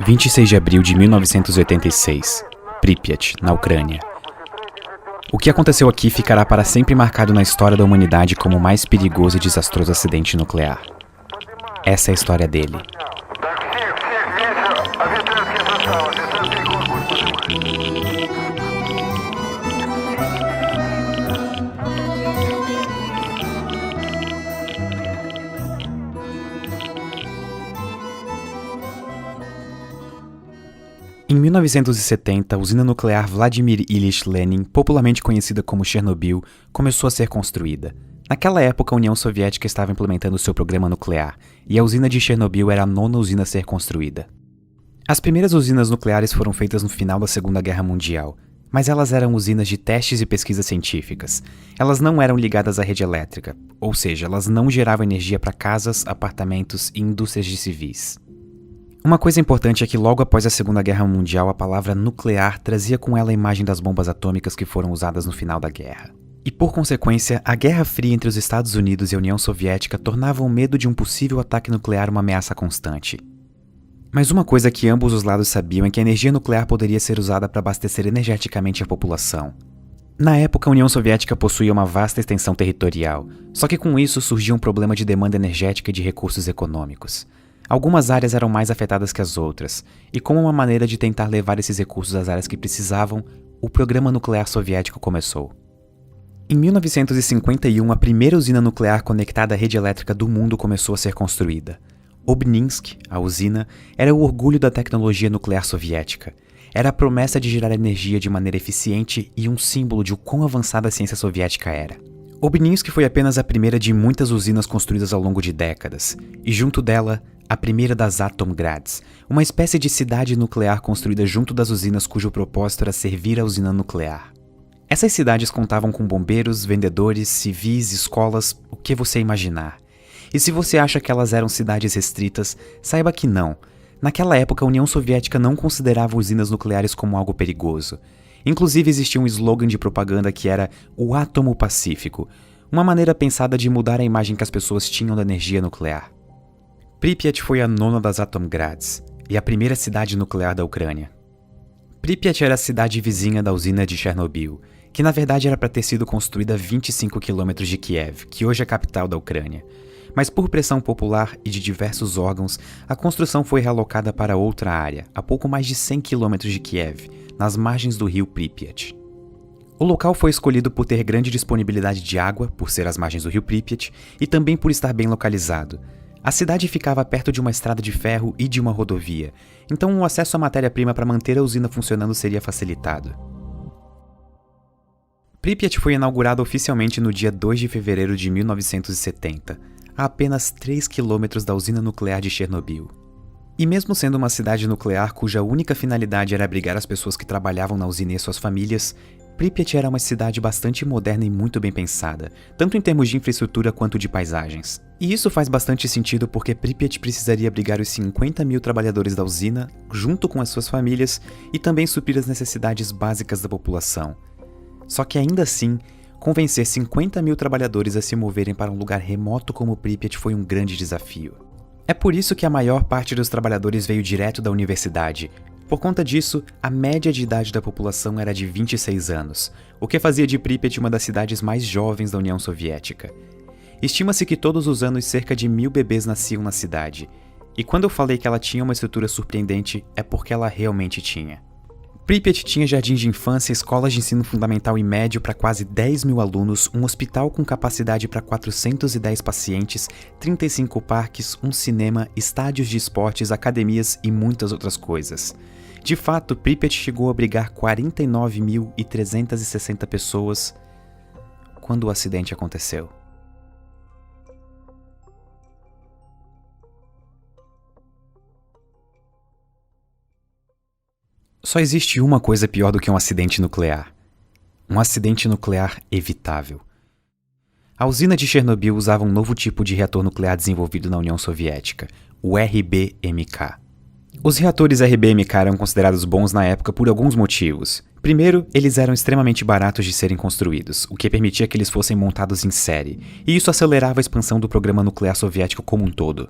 26 de abril de 1986, Pripyat, na Ucrânia. O que aconteceu aqui ficará para sempre marcado na história da humanidade como o mais perigoso e desastroso acidente nuclear. Essa é a história dele. Em 1970, a usina nuclear Vladimir Ilyich Lenin, popularmente conhecida como Chernobyl, começou a ser construída. Naquela época, a União Soviética estava implementando seu programa nuclear, e a usina de Chernobyl era a nona usina a ser construída. As primeiras usinas nucleares foram feitas no final da Segunda Guerra Mundial, mas elas eram usinas de testes e pesquisas científicas. Elas não eram ligadas à rede elétrica, ou seja, elas não geravam energia para casas, apartamentos e indústrias de civis. Uma coisa importante é que logo após a Segunda Guerra Mundial, a palavra nuclear trazia com ela a imagem das bombas atômicas que foram usadas no final da guerra. E por consequência, a Guerra Fria entre os Estados Unidos e a União Soviética tornava o medo de um possível ataque nuclear uma ameaça constante. Mas uma coisa que ambos os lados sabiam é que a energia nuclear poderia ser usada para abastecer energeticamente a população. Na época, a União Soviética possuía uma vasta extensão territorial, só que com isso surgia um problema de demanda energética e de recursos econômicos. Algumas áreas eram mais afetadas que as outras, e como uma maneira de tentar levar esses recursos às áreas que precisavam, o programa nuclear soviético começou. Em 1951, a primeira usina nuclear conectada à rede elétrica do mundo começou a ser construída. Obninsk, a usina, era o orgulho da tecnologia nuclear soviética. Era a promessa de gerar energia de maneira eficiente e um símbolo de o quão avançada a ciência soviética era. Obninsk foi apenas a primeira de muitas usinas construídas ao longo de décadas, e junto dela, a primeira das Atomgrads, uma espécie de cidade nuclear construída junto das usinas cujo propósito era servir a usina nuclear. Essas cidades contavam com bombeiros, vendedores, civis, escolas, o que você imaginar. E se você acha que elas eram cidades restritas, saiba que não. Naquela época, a União Soviética não considerava usinas nucleares como algo perigoso. Inclusive existia um slogan de propaganda que era o átomo pacífico, uma maneira pensada de mudar a imagem que as pessoas tinham da energia nuclear. Pripyat foi a nona das Atomgrads e a primeira cidade nuclear da Ucrânia. Pripyat era a cidade vizinha da usina de Chernobyl, que na verdade era para ter sido construída a 25 km de Kiev, que hoje é a capital da Ucrânia. Mas por pressão popular e de diversos órgãos, a construção foi realocada para outra área, a pouco mais de 100 km de Kiev, nas margens do rio Pripyat. O local foi escolhido por ter grande disponibilidade de água, por ser às margens do rio Pripyat, e também por estar bem localizado. A cidade ficava perto de uma estrada de ferro e de uma rodovia, então o acesso à matéria-prima para manter a usina funcionando seria facilitado. Pripyat foi inaugurada oficialmente no dia 2 de fevereiro de 1970, a apenas 3 quilômetros da usina nuclear de Chernobyl. E mesmo sendo uma cidade nuclear cuja única finalidade era abrigar as pessoas que trabalhavam na usina e suas famílias, Pripyat era uma cidade bastante moderna e muito bem pensada, tanto em termos de infraestrutura quanto de paisagens. E isso faz bastante sentido porque Pripyat precisaria abrigar os 50 mil trabalhadores da usina, junto com as suas famílias, e também suprir as necessidades básicas da população. Só que ainda assim, convencer 50 mil trabalhadores a se moverem para um lugar remoto como Pripyat foi um grande desafio. É por isso que a maior parte dos trabalhadores veio direto da universidade. Por conta disso, a média de idade da população era de 26 anos, o que fazia de Pripyat uma das cidades mais jovens da União Soviética. Estima-se que todos os anos cerca de 1000 bebês nasciam na cidade, e quando eu falei que ela tinha uma estrutura surpreendente, é porque ela realmente tinha. Pripyat tinha jardim de infância, escolas de ensino fundamental e médio para quase 10 mil alunos, um hospital com capacidade para 410 pacientes, 35 parques, um cinema, estádios de esportes, academias e muitas outras coisas. De fato, Pripyat chegou a abrigar 49.360 pessoas quando o acidente aconteceu. Só existe uma coisa pior do que um acidente nuclear. Um acidente nuclear evitável. A usina de Chernobyl usava um novo tipo de reator nuclear desenvolvido na União Soviética, o RBMK. Os reatores RBMK eram considerados bons na época por alguns motivos. Primeiro, eles eram extremamente baratos de serem construídos, o que permitia que eles fossem montados em série, e isso acelerava a expansão do programa nuclear soviético como um todo.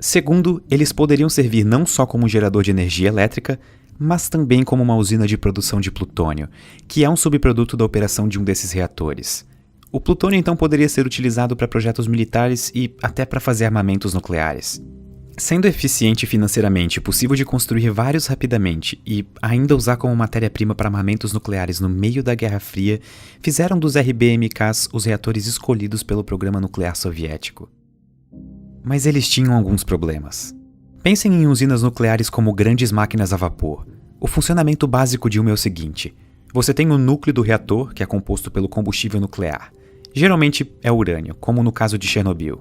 Segundo, eles poderiam servir não só como um gerador de energia elétrica, mas também como uma usina de produção de plutônio, que é um subproduto da operação de um desses reatores. O plutônio então poderia ser utilizado para projetos militares e até para fazer armamentos nucleares. Sendo eficiente financeiramente, possível de construir vários rapidamente e ainda usar como matéria-prima para armamentos nucleares no meio da Guerra Fria, fizeram dos RBMKs os reatores escolhidos pelo programa nuclear soviético. Mas eles tinham alguns problemas. Pensem em usinas nucleares como grandes máquinas a vapor. O funcionamento básico de uma é o seguinte: você tem o núcleo do reator, que é composto pelo combustível nuclear. Geralmente é urânio, como no caso de Chernobyl.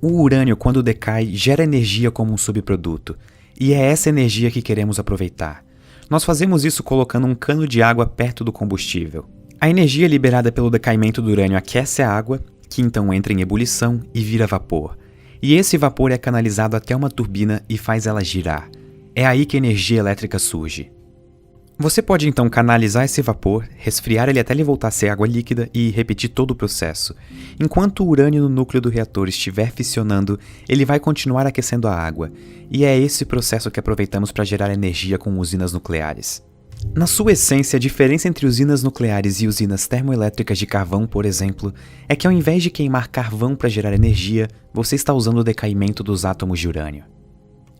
O urânio, quando decai, gera energia como um subproduto, e é essa energia que queremos aproveitar. Nós fazemos isso colocando um cano de água perto do combustível. A energia liberada pelo decaimento do urânio aquece a água, que então entra em ebulição e vira vapor. E esse vapor é canalizado até uma turbina e faz ela girar. É aí que a energia elétrica surge. Você pode então canalizar esse vapor, resfriar ele até ele voltar a ser água líquida e repetir todo o processo. Enquanto o urânio no núcleo do reator estiver fissionando, ele vai continuar aquecendo a água, e é esse processo que aproveitamos para gerar energia com usinas nucleares. Na sua essência, a diferença entre usinas nucleares e usinas termoelétricas de carvão, por exemplo, é que ao invés de queimar carvão para gerar energia, você está usando o decaimento dos átomos de urânio.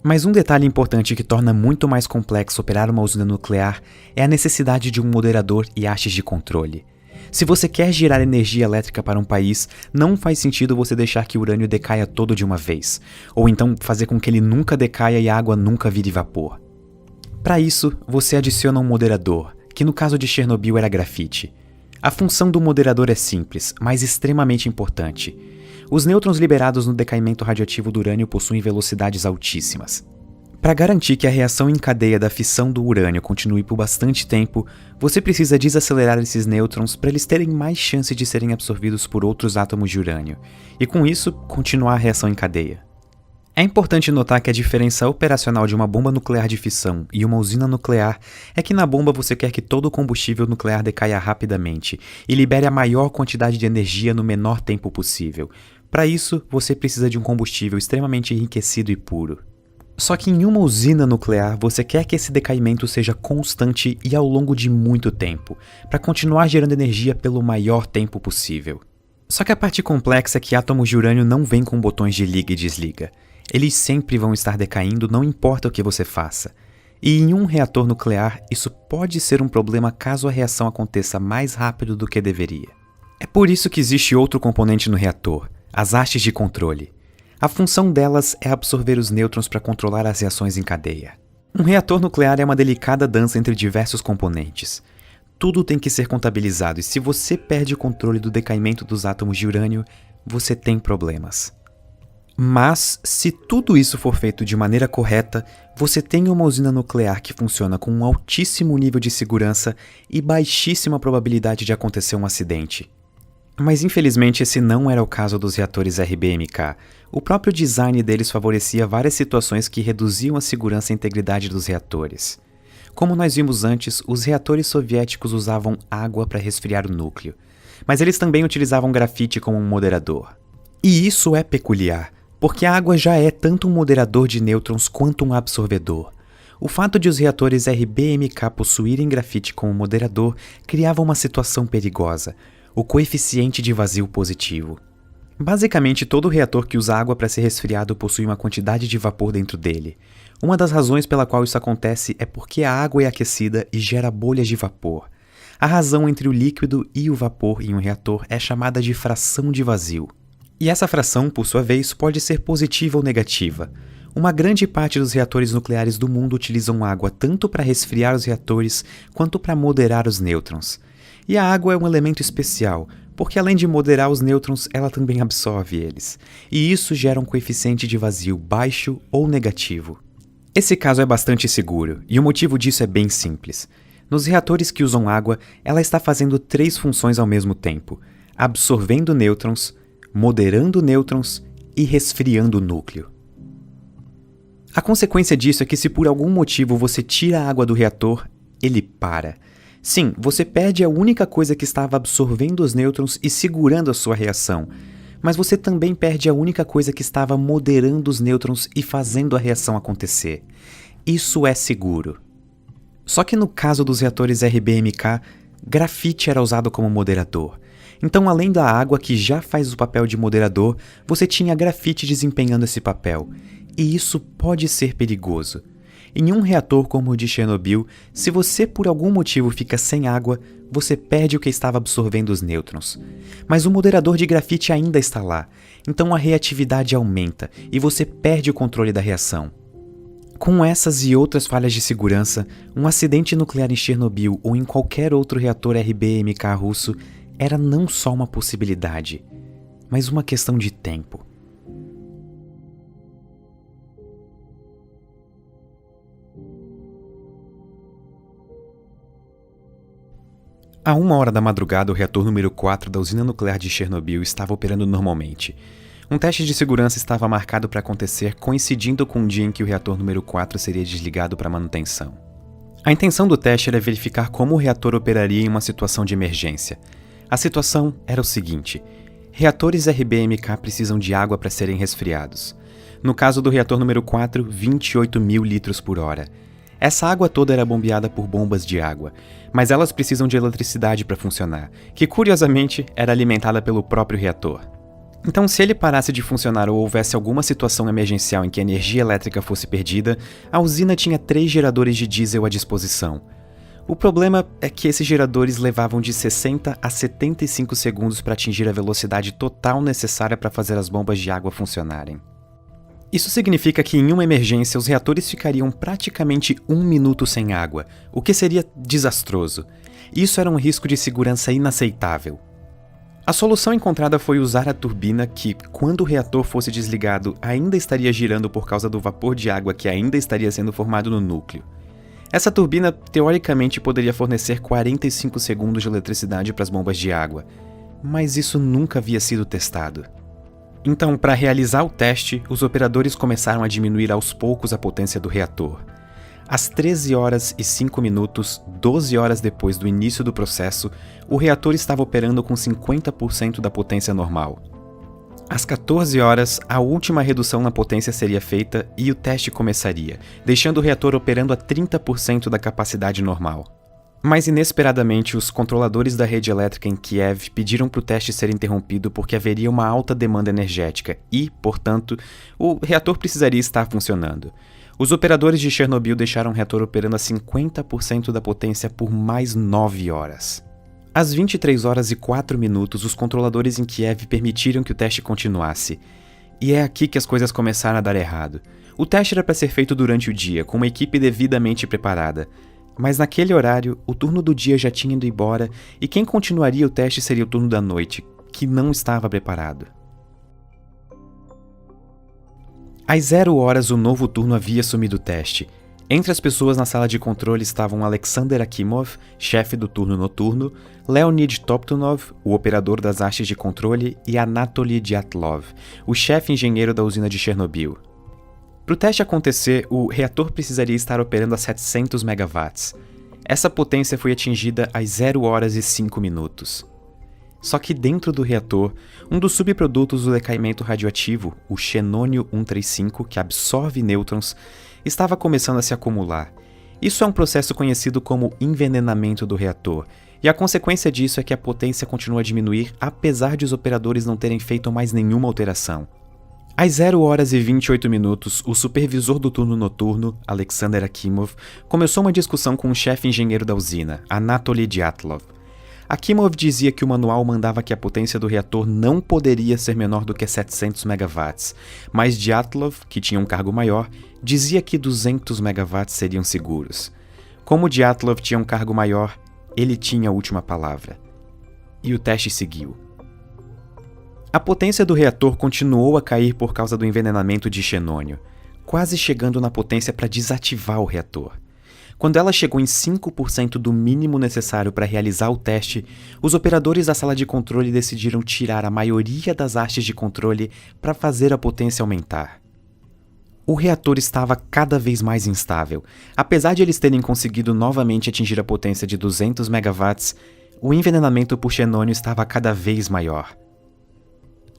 Mas um detalhe importante que torna muito mais complexo operar uma usina nuclear é a necessidade de um moderador e hastes de controle. Se você quer gerar energia elétrica para um país, não faz sentido você deixar que o urânio decaia todo de uma vez, ou então fazer com que ele nunca decaia e a água nunca vire vapor. Para isso, você adiciona um moderador, que no caso de Chernobyl era grafite. A função do moderador é simples, mas extremamente importante. Os nêutrons liberados no decaimento radioativo do urânio possuem velocidades altíssimas. Para garantir que a reação em cadeia da fissão do urânio continue por bastante tempo, você precisa desacelerar esses nêutrons para eles terem mais chance de serem absorvidos por outros átomos de urânio, e com isso, continuar a reação em cadeia. É importante notar que a diferença operacional de uma bomba nuclear de fissão e uma usina nuclear é que na bomba você quer que todo o combustível nuclear decaia rapidamente e libere a maior quantidade de energia no menor tempo possível. Para isso, você precisa de um combustível extremamente enriquecido e puro. Só que em uma usina nuclear, você quer que esse decaimento seja constante e ao longo de muito tempo, para continuar gerando energia pelo maior tempo possível. Só que a parte complexa é que átomos de urânio não vêm com botões de liga e desliga. Eles sempre vão estar decaindo, não importa o que você faça. E em um reator nuclear, isso pode ser um problema caso a reação aconteça mais rápido do que deveria. É por isso que existe outro componente no reator, as hastes de controle. A função delas é absorver os nêutrons para controlar as reações em cadeia. Um reator nuclear é uma delicada dança entre diversos componentes. Tudo tem que ser contabilizado e se você perde o controle do decaimento dos átomos de urânio, você tem problemas. Mas, se tudo isso for feito de maneira correta, você tem uma usina nuclear que funciona com um altíssimo nível de segurança e baixíssima probabilidade de acontecer um acidente. Mas infelizmente esse não era o caso dos reatores RBMK. O próprio design deles favorecia várias situações que reduziam a segurança e integridade dos reatores. Como nós vimos antes, os reatores soviéticos usavam água para resfriar o núcleo, mas eles também utilizavam grafite como um moderador. E isso é peculiar, porque a água já é tanto um moderador de nêutrons quanto um absorvedor. O fato de os reatores RBMK possuírem grafite como moderador criava uma situação perigosa, o coeficiente de vazio positivo. Basicamente, todo reator que usa água para ser resfriado possui uma quantidade de vapor dentro dele. Uma das razões pela qual isso acontece é porque a água é aquecida e gera bolhas de vapor. A razão entre o líquido e o vapor em um reator é chamada de fração de vazio. E essa fração, por sua vez, pode ser positiva ou negativa. Uma grande parte dos reatores nucleares do mundo utilizam água tanto para resfriar os reatores quanto para moderar os nêutrons. E a água é um elemento especial, porque além de moderar os nêutrons, ela também absorve eles. E isso gera um coeficiente de vazio baixo ou negativo. Esse caso é bastante seguro, e o motivo disso é bem simples. Nos reatores que usam água, ela está fazendo 3 funções ao mesmo tempo: absorvendo nêutrons, moderando nêutrons e resfriando o núcleo. A consequência disso é que se por algum motivo você tira a água do reator, ele para. Sim, você perde a única coisa que estava absorvendo os nêutrons e segurando a sua reação, Mas você também perde a única coisa que estava moderando os nêutrons e fazendo a reação acontecer. Isso é seguro. Só que no caso dos reatores RBMK, grafite era usado como moderador. Então, além da água que já faz o papel de moderador, você tinha grafite desempenhando esse papel. E isso pode ser perigoso. Em um reator como o de Chernobyl, se você por algum motivo fica sem água, você perde o que estava absorvendo os nêutrons. Mas o moderador de grafite ainda está lá, então a reatividade aumenta e você perde o controle da reação. Com essas e outras falhas de segurança, um acidente nuclear em Chernobyl ou em qualquer outro reator RBMK russo era não só uma possibilidade, mas uma questão de tempo. À 1h da madrugada, o reator número 4 da usina nuclear de Chernobyl estava operando normalmente. Um teste de segurança estava marcado para acontecer coincidindo com o dia em que o reator número 4 seria desligado para manutenção. A intenção do teste era verificar como o reator operaria em uma situação de emergência. A situação era o seguinte: reatores RBMK precisam de água para serem resfriados. No caso do reator número 4, 28.000 litros por hora. Essa água toda era bombeada por bombas de água, mas elas precisam de eletricidade para funcionar, que curiosamente era alimentada pelo próprio reator. Então, se ele parasse de funcionar ou houvesse alguma situação emergencial em que a energia elétrica fosse perdida, a usina tinha 3 geradores de diesel à disposição. O problema é que esses geradores levavam de 60 a 75 segundos para atingir a velocidade total necessária para fazer as bombas de água funcionarem. Isso significa que em uma emergência os reatores ficariam praticamente 1 minuto sem água, o que seria desastroso. Isso era um risco de segurança inaceitável. A solução encontrada foi usar a turbina que, quando o reator fosse desligado, ainda estaria girando por causa do vapor de água que ainda estaria sendo formado no núcleo. Essa turbina, teoricamente, poderia fornecer 45 segundos de eletricidade para as bombas de água, mas isso nunca havia sido testado. Então, para realizar o teste, os operadores começaram a diminuir aos poucos a potência do reator. Às 13h05, 12 horas depois do início do processo, o reator estava operando com 50% da potência normal. Às 14 horas, a última redução na potência seria feita e o teste começaria, deixando o reator operando a 30% da capacidade normal. Mas inesperadamente, os controladores da rede elétrica em Kiev pediram para o teste ser interrompido porque haveria uma alta demanda energética e, portanto, o reator precisaria estar funcionando. Os operadores de Chernobyl deixaram o reator operando a 50% da potência por mais 9 horas. Às 23h04, os controladores em Kiev permitiram que o teste continuasse. E é aqui que as coisas começaram a dar errado. O teste era para ser feito durante o dia, com uma equipe devidamente preparada. Mas naquele horário, o turno do dia já tinha ido embora e quem continuaria o teste seria o turno da noite, que não estava preparado. Às 0 horas, o novo turno havia assumido o teste. Entre as pessoas na sala de controle estavam Alexander Akimov, chefe do turno noturno, Leonid Toptunov, o operador das hastes de controle, e Anatoly Dyatlov, o chefe engenheiro da usina de Chernobyl. Para o teste acontecer, o reator precisaria estar operando a 700 MW. Essa potência foi atingida às 0h05. Só que dentro do reator, um dos subprodutos do decaimento radioativo, o xenônio-135, que absorve nêutrons, estava começando a se acumular. Isso é um processo conhecido como envenenamento do reator, e a consequência disso é que a potência continua a diminuir apesar de os operadores não terem feito mais nenhuma alteração. Às 0h28, o supervisor do turno noturno, Alexander Akimov, começou uma discussão com o chefe engenheiro da usina, Anatoly Dyatlov. Akimov dizia que o manual mandava que a potência do reator não poderia ser menor do que 700 MW, mas Dyatlov, que tinha um cargo maior, dizia que 200 MW seriam seguros. Como Dyatlov tinha um cargo maior, ele tinha a última palavra. E o teste seguiu. A potência do reator continuou a cair por causa do envenenamento de xenônio, quase chegando na potência para desativar o reator. Quando ela chegou em 5% do mínimo necessário para realizar o teste, os operadores da sala de controle decidiram tirar a maioria das hastes de controle para fazer a potência aumentar. O reator estava cada vez mais instável. Apesar de eles terem conseguido novamente atingir a potência de 200 MW, o envenenamento por xenônio estava cada vez maior.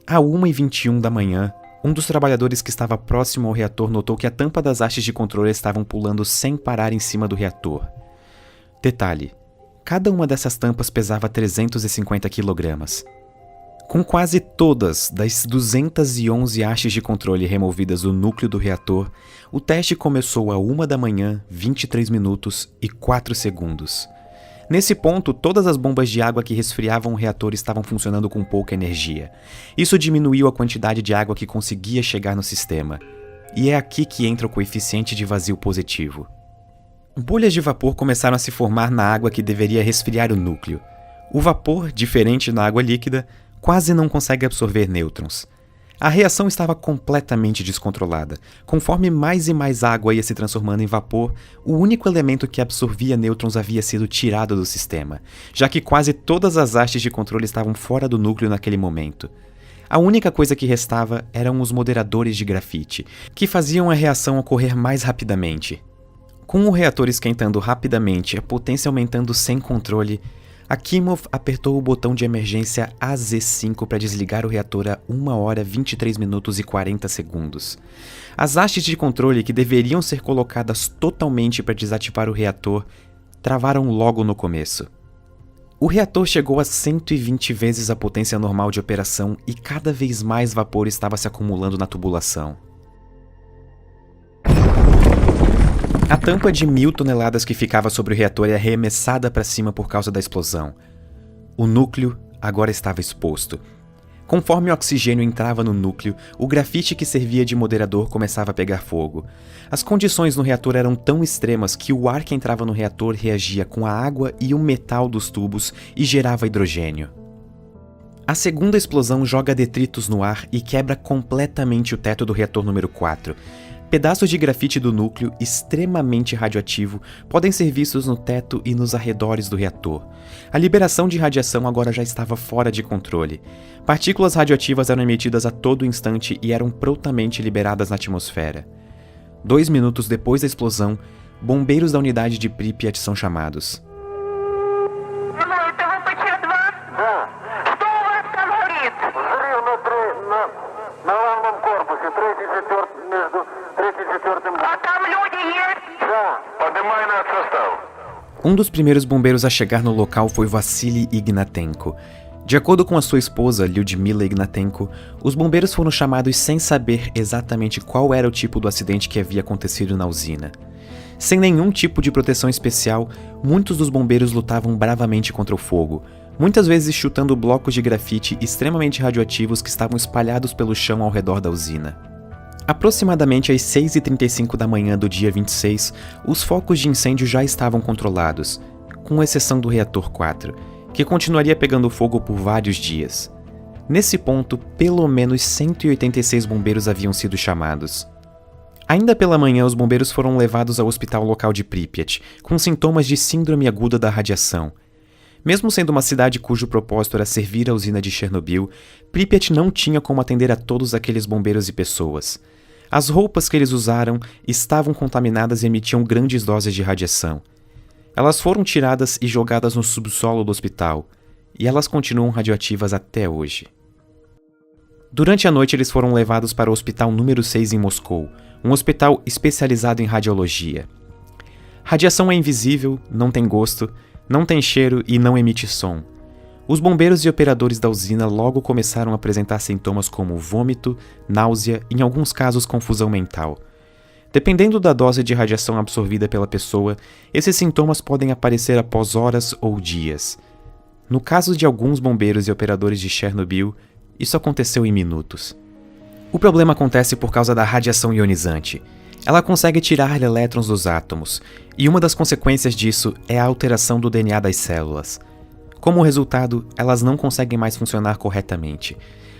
À 1h21 da manhã, um dos trabalhadores que estava próximo ao reator notou que a tampa das hastes de controle estavam pulando sem parar em cima do reator. Detalhe: cada uma dessas tampas pesava 350 kg. Com quase todas das 211 hastes de controle removidas do núcleo do reator, o teste começou à 1 da manhã, 23 minutos e 4 segundos. Nesse ponto, todas as bombas de água que resfriavam o reator estavam funcionando com pouca energia. Isso diminuiu a quantidade de água que conseguia chegar no sistema. E é aqui que entra o coeficiente de vazio positivo. Bolhas de vapor começaram a se formar na água que deveria resfriar o núcleo. O vapor, diferente da água líquida, quase não consegue absorver nêutrons. A reação estava completamente descontrolada. Conforme mais e mais água ia se transformando em vapor, o único elemento que absorvia nêutrons havia sido tirado do sistema, já que quase todas as hastes de controle estavam fora do núcleo naquele momento. A única coisa que restava eram os moderadores de grafite, que faziam a reação ocorrer mais rapidamente. Com o reator esquentando rapidamente e a potência aumentando sem controle, Akimov apertou o botão de emergência AZ5 para desligar o reator a 1 hora 23 minutos e 40 segundos. As hastes de controle que deveriam ser colocadas totalmente para desativar o reator travaram logo no começo. O reator chegou a 120 vezes a potência normal de operação e cada vez mais vapor estava se acumulando na tubulação. A tampa de 1000 toneladas que ficava sobre o reator é arremessada para cima por causa da explosão. O núcleo agora estava exposto. Conforme o oxigênio entrava no núcleo, o grafite que servia de moderador começava a pegar fogo. As condições no reator eram tão extremas que o ar que entrava no reator reagia com a água e o metal dos tubos e gerava hidrogênio. A segunda explosão joga detritos no ar e quebra completamente o teto do reator número 4. Pedaços de grafite do núcleo, extremamente radioativo, podem ser vistos no teto e nos arredores do reator. A liberação de radiação agora já estava fora de controle. Partículas radioativas eram emitidas a todo instante e eram prontamente liberadas na atmosfera. 2 minutos depois da explosão, bombeiros da unidade de Pripyat são chamados. Um dos primeiros bombeiros a chegar no local foi Vassily Ignatenko. De acordo com a sua esposa, Lyudmila Ignatenko, os bombeiros foram chamados sem saber exatamente qual era o tipo do acidente que havia acontecido na usina. Sem nenhum tipo de proteção especial, muitos dos bombeiros lutavam bravamente contra o fogo, muitas vezes chutando blocos de grafite extremamente radioativos que estavam espalhados pelo chão ao redor da usina. Aproximadamente às 6h35 da manhã do dia 26, os focos de incêndio já estavam controlados, com exceção do reator 4, que continuaria pegando fogo por vários dias. Nesse ponto, pelo menos 186 bombeiros haviam sido chamados. Ainda pela manhã, os bombeiros foram levados ao hospital local de Pripyat, com sintomas de síndrome aguda da radiação. Mesmo sendo uma cidade cujo propósito era servir a usina de Chernobyl, Pripyat não tinha como atender a todos aqueles bombeiros e pessoas. As roupas que eles usaram estavam contaminadas e emitiam grandes doses de radiação. Elas foram tiradas e jogadas no subsolo do hospital, e elas continuam radioativas até hoje. Durante a noite, eles foram levados para o Hospital número 6 em Moscou, um hospital especializado em radiologia. Radiação é invisível, não tem gosto, não tem cheiro e não emite som. Os bombeiros e operadores da usina logo começaram a apresentar sintomas como vômito, náusea e, em alguns casos, confusão mental. Dependendo da dose de radiação absorvida pela pessoa, esses sintomas podem aparecer após horas ou dias. No caso de alguns bombeiros e operadores de Chernobyl, isso aconteceu em minutos. O problema acontece por causa da radiação ionizante. Ela consegue tirar elétrons dos átomos, e uma das consequências disso é a alteração do DNA das células. Como resultado, elas não conseguem mais funcionar corretamente.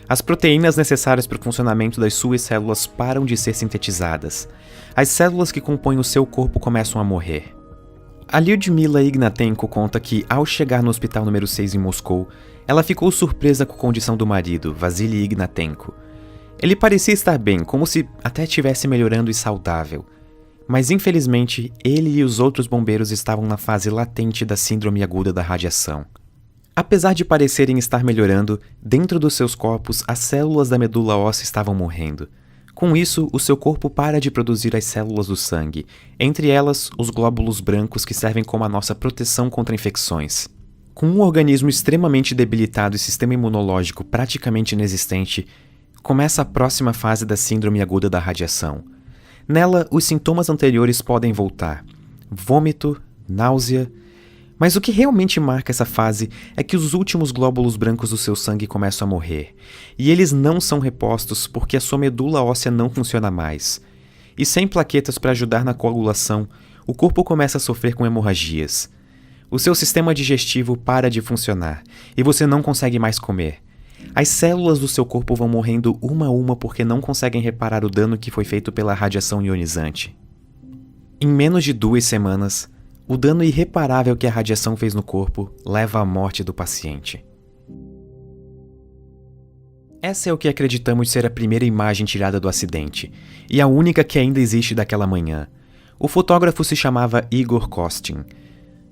As proteínas necessárias para o funcionamento das suas células param de ser sintetizadas. As células que compõem o seu corpo começam a morrer. A Lyudmila Ignatenko conta que, ao chegar no hospital número 6 em Moscou, ela ficou surpresa com a condição do marido, Vassily Ignatenko. Ele parecia estar bem, como se até estivesse melhorando e saudável. Mas infelizmente, ele e os outros bombeiros estavam na fase latente da síndrome aguda da radiação. Apesar de parecerem estar melhorando, dentro dos seus corpos as células da medula óssea estavam morrendo. Com isso, o seu corpo para de produzir as células do sangue, entre elas os glóbulos brancos que servem como a nossa proteção contra infecções. Com um organismo extremamente debilitado e sistema imunológico praticamente inexistente, começa a próxima fase da síndrome aguda da radiação. Nela, os sintomas anteriores podem voltar: vômito, náusea. Mas o que realmente marca essa fase é que os últimos glóbulos brancos do seu sangue começam a morrer, e eles não são repostos porque a sua medula óssea não funciona mais. E sem plaquetas para ajudar na coagulação, o corpo começa a sofrer com hemorragias. O seu sistema digestivo para de funcionar, e você não consegue mais comer. As células do seu corpo vão morrendo uma a uma porque não conseguem reparar o dano que foi feito pela radiação ionizante. Em menos de 2 semanas, o dano irreparável que a radiação fez no corpo leva à morte do paciente. Essa é o que acreditamos ser a primeira imagem tirada do acidente, e a única que ainda existe daquela manhã. O fotógrafo se chamava Igor Kostin.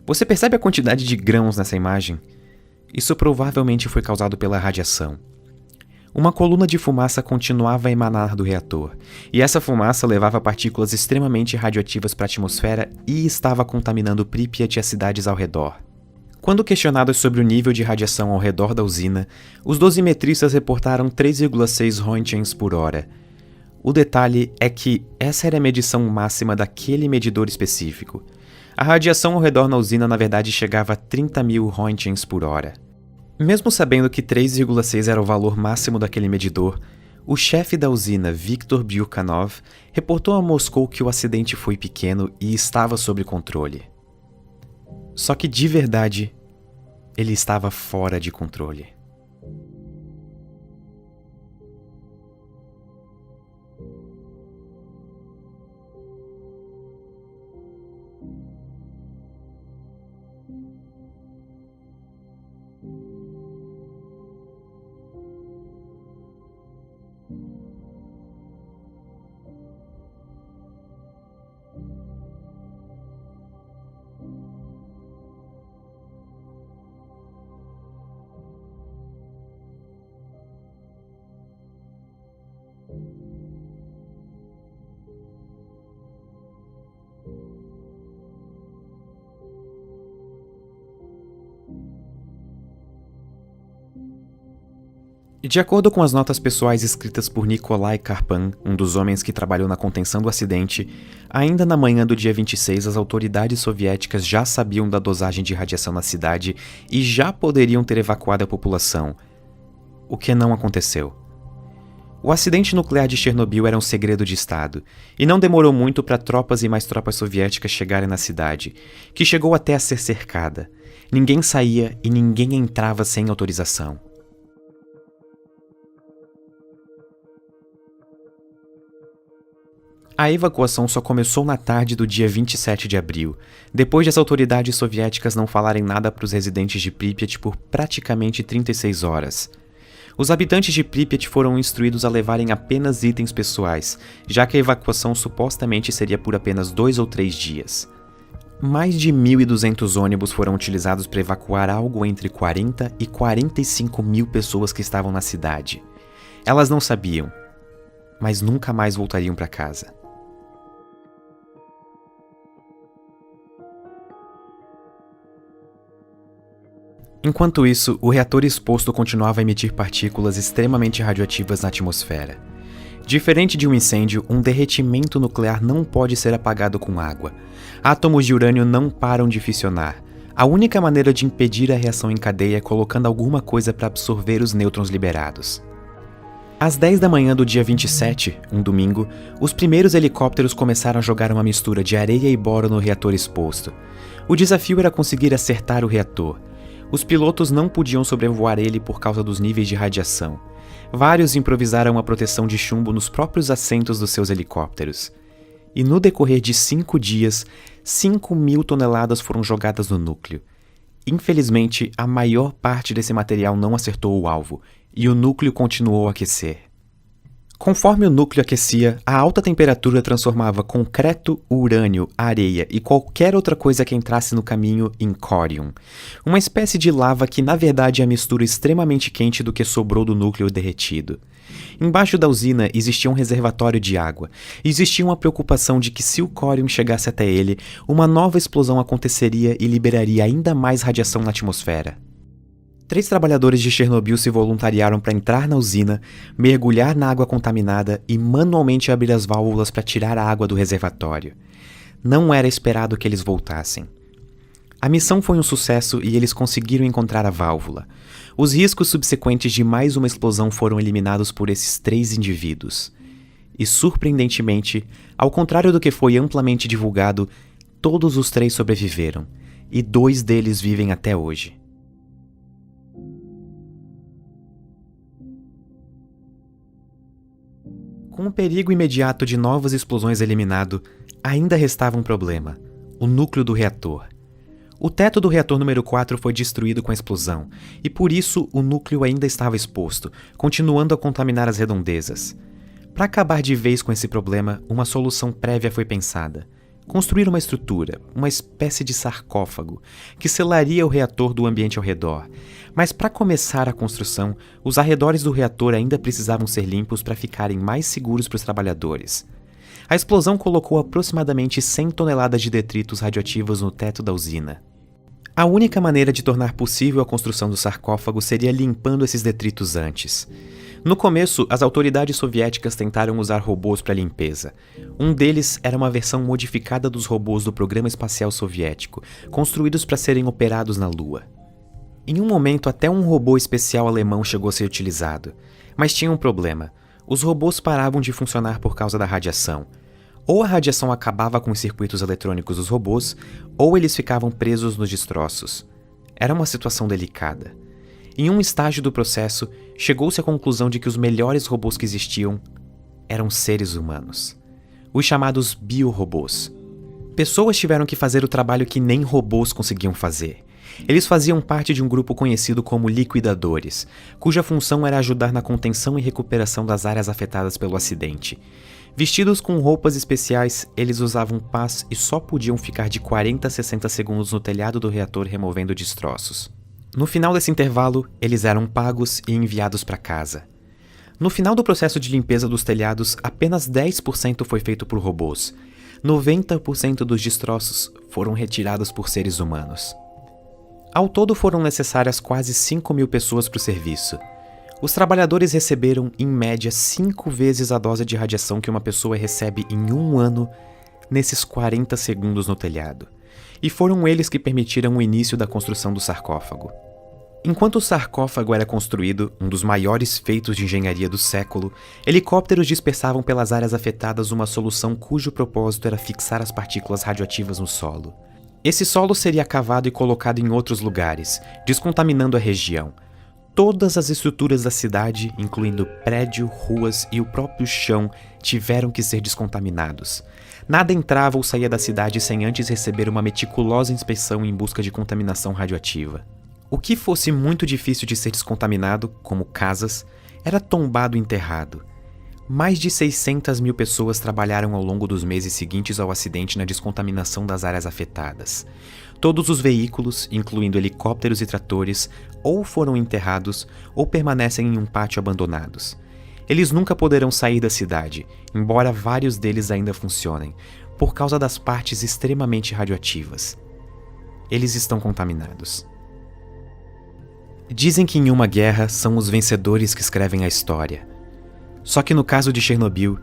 Você percebe a quantidade de grãos nessa imagem? Isso provavelmente foi causado pela radiação. Uma coluna de fumaça continuava a emanar do reator, e essa fumaça levava partículas extremamente radioativas para a atmosfera e estava contaminando Pripyat e as cidades ao redor. Quando questionados sobre o nível de radiação ao redor da usina, os dosimetristas reportaram 3,6 Roentgens por hora. O detalhe é que essa era a medição máxima daquele medidor específico. A radiação ao redor da usina na verdade chegava a 30.000 Roentgens por hora. Mesmo sabendo que 3,6 era o valor máximo daquele medidor, o chefe da usina, Viktor Byukhanov, reportou a Moscou que o acidente foi pequeno e estava sob controle. Só que, de verdade, ele estava fora de controle. De acordo com as notas pessoais escritas por Nikolai Karpan, um dos homens que trabalhou na contenção do acidente, ainda na manhã do dia 26 as autoridades soviéticas já sabiam da dosagem de radiação na cidade e já poderiam ter evacuado a população. O que não aconteceu. O acidente nuclear de Chernobyl era um segredo de Estado, e não demorou muito para tropas e mais tropas soviéticas chegarem na cidade, que chegou até a ser cercada. Ninguém saía e ninguém entrava sem autorização. A evacuação só começou na tarde do dia 27 de abril, depois de as autoridades soviéticas não falarem nada para os residentes de Pripyat por praticamente 36 horas. Os habitantes de Pripyat foram instruídos a levarem apenas itens pessoais, já que a evacuação supostamente seria por apenas 2 ou 3 dias. Mais de 1.200 ônibus foram utilizados para evacuar algo entre 40 e 45 mil pessoas que estavam na cidade. Elas não sabiam, mas nunca mais voltariam para casa. Enquanto isso, o reator exposto continuava a emitir partículas extremamente radioativas na atmosfera. Diferente de um incêndio, um derretimento nuclear não pode ser apagado com água. Átomos de urânio não param de fissionar. A única maneira de impedir a reação em cadeia é colocando alguma coisa para absorver os nêutrons liberados. Às 10 da manhã do dia 27, um domingo, os primeiros helicópteros começaram a jogar uma mistura de areia e boro no reator exposto. O desafio era conseguir acertar o reator. Os pilotos não podiam sobrevoar ele por causa dos níveis de radiação. Vários improvisaram uma proteção de chumbo nos próprios assentos dos seus helicópteros. E no decorrer de 5 dias, 5.000 toneladas foram jogadas no núcleo. Infelizmente, a maior parte desse material não acertou o alvo, e o núcleo continuou a aquecer. Conforme o núcleo aquecia, a alta temperatura transformava concreto, urânio, areia e qualquer outra coisa que entrasse no caminho em córium, uma espécie de lava que na verdade é a mistura extremamente quente do que sobrou do núcleo derretido. Embaixo da usina existia um reservatório de água, e existia uma preocupação de que se o córium chegasse até ele, uma nova explosão aconteceria e liberaria ainda mais radiação na atmosfera. 3 trabalhadores de Chernobyl se voluntariaram para entrar na usina, mergulhar na água contaminada e manualmente abrir as válvulas para tirar a água do reservatório. Não era esperado que eles voltassem. A missão foi um sucesso e eles conseguiram encontrar a válvula. Os riscos subsequentes de mais uma explosão foram eliminados por esses 3 indivíduos. E, surpreendentemente, ao contrário do que foi amplamente divulgado, todos os 3 sobreviveram, e 2 deles vivem até hoje. Com o perigo imediato de novas explosões eliminado, ainda restava um problema: o núcleo do reator. O teto do reator número 4 foi destruído com a explosão, e por isso o núcleo ainda estava exposto, continuando a contaminar as redondezas. Para acabar de vez com esse problema, uma solução prévia foi pensada: construir uma estrutura, uma espécie de sarcófago, que selaria o reator do ambiente ao redor. Mas para começar a construção, os arredores do reator ainda precisavam ser limpos para ficarem mais seguros para os trabalhadores. A explosão colocou aproximadamente 100 toneladas de detritos radioativos no teto da usina. A única maneira de tornar possível a construção do sarcófago seria limpando esses detritos antes. No começo, as autoridades soviéticas tentaram usar robôs para limpeza. Um deles era uma versão modificada dos robôs do programa espacial soviético, construídos para serem operados na Lua. Em um momento, até um robô especial alemão chegou a ser utilizado. Mas tinha um problema: os robôs paravam de funcionar por causa da radiação. Ou a radiação acabava com os circuitos eletrônicos dos robôs, ou eles ficavam presos nos destroços. Era uma situação delicada. Em um estágio do processo, chegou-se à conclusão de que os melhores robôs que existiam eram seres humanos. Os chamados biorobôs. Pessoas tiveram que fazer o trabalho que nem robôs conseguiam fazer. Eles faziam parte de um grupo conhecido como liquidadores, cuja função era ajudar na contenção e recuperação das áreas afetadas pelo acidente. Vestidos com roupas especiais, eles usavam pás e só podiam ficar de 40 a 60 segundos no telhado do reator removendo destroços. No final desse intervalo, eles eram pagos e enviados para casa. No final do processo de limpeza dos telhados, apenas 10% foi feito por robôs. 90% dos destroços foram retirados por seres humanos. Ao todo foram necessárias quase 5.000 pessoas para o serviço. Os trabalhadores receberam, em média, 5 vezes a dose de radiação que uma pessoa recebe em um ano nesses 40 segundos no telhado. E foram eles que permitiram o início da construção do sarcófago. Enquanto o sarcófago era construído, um dos maiores feitos de engenharia do século, helicópteros dispersavam pelas áreas afetadas uma solução cujo propósito era fixar as partículas radioativas no solo. Esse solo seria cavado e colocado em outros lugares, descontaminando a região. Todas as estruturas da cidade, incluindo prédio, ruas e o próprio chão, tiveram que ser descontaminados. Nada entrava ou saía da cidade sem antes receber uma meticulosa inspeção em busca de contaminação radioativa. O que fosse muito difícil de ser descontaminado, como casas, era tombado e enterrado. Mais de 600.000 pessoas trabalharam ao longo dos meses seguintes ao acidente na descontaminação das áreas afetadas. Todos os veículos, incluindo helicópteros e tratores, ou foram enterrados ou permanecem em um pátio abandonados. Eles nunca poderão sair da cidade, embora vários deles ainda funcionem, por causa das partes extremamente radioativas. Eles estão contaminados. Dizem que em uma guerra são os vencedores que escrevem a história. Só que no caso de Chernobyl,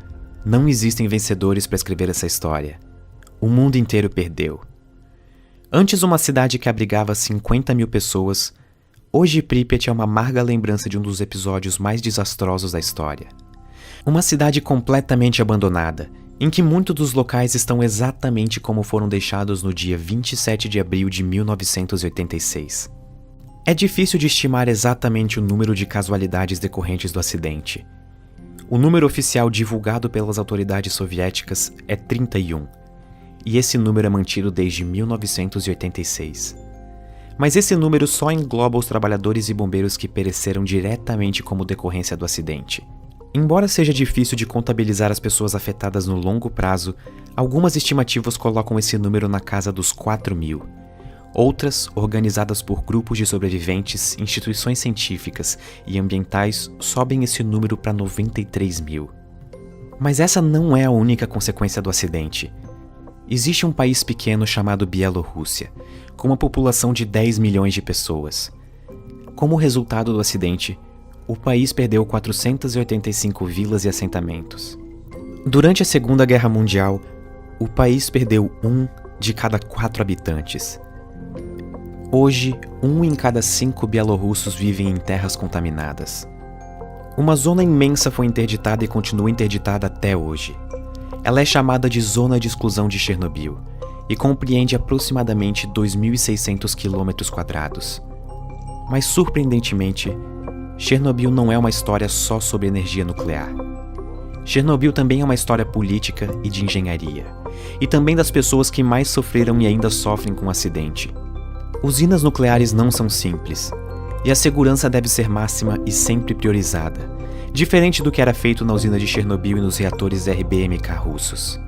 não existem vencedores para escrever essa história. O mundo inteiro perdeu. Antes uma cidade que abrigava 50.000 pessoas, hoje Pripyat é uma amarga lembrança de um dos episódios mais desastrosos da história. Uma cidade completamente abandonada, em que muitos dos locais estão exatamente como foram deixados no dia 27 de abril de 1986. É difícil de estimar exatamente o número de casualidades decorrentes do acidente. O número oficial divulgado pelas autoridades soviéticas é 31, e esse número é mantido desde 1986. Mas esse número só engloba os trabalhadores e bombeiros que pereceram diretamente como decorrência do acidente. Embora seja difícil de contabilizar as pessoas afetadas no longo prazo, algumas estimativas colocam esse número na casa dos 4.000. Outras, organizadas por grupos de sobreviventes, instituições científicas e ambientais, sobem esse número para 93.000. Mas essa não é a única consequência do acidente. Existe um país pequeno chamado Bielorrússia, com uma população de 10 milhões de pessoas. Como resultado do acidente, o país perdeu 485 vilas e assentamentos. Durante a Segunda Guerra Mundial, o país perdeu 1 de cada 4 habitantes. Hoje, 1 em cada 5 bielorrussos vivem em terras contaminadas. Uma zona imensa foi interditada e continua interditada até hoje. Ela é chamada de Zona de Exclusão de Chernobyl e compreende aproximadamente 2.600 km². Mas, surpreendentemente, Chernobyl não é uma história só sobre energia nuclear. Chernobyl também é uma história política e de engenharia, e também das pessoas que mais sofreram e ainda sofrem com o acidente. Usinas nucleares não são simples, e a segurança deve ser máxima e sempre priorizada, diferente do que era feito na usina de Chernobyl e nos reatores RBMK russos.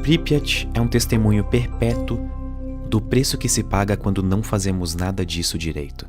Pripyat é um testemunho perpétuo do preço que se paga quando não fazemos nada disso direito.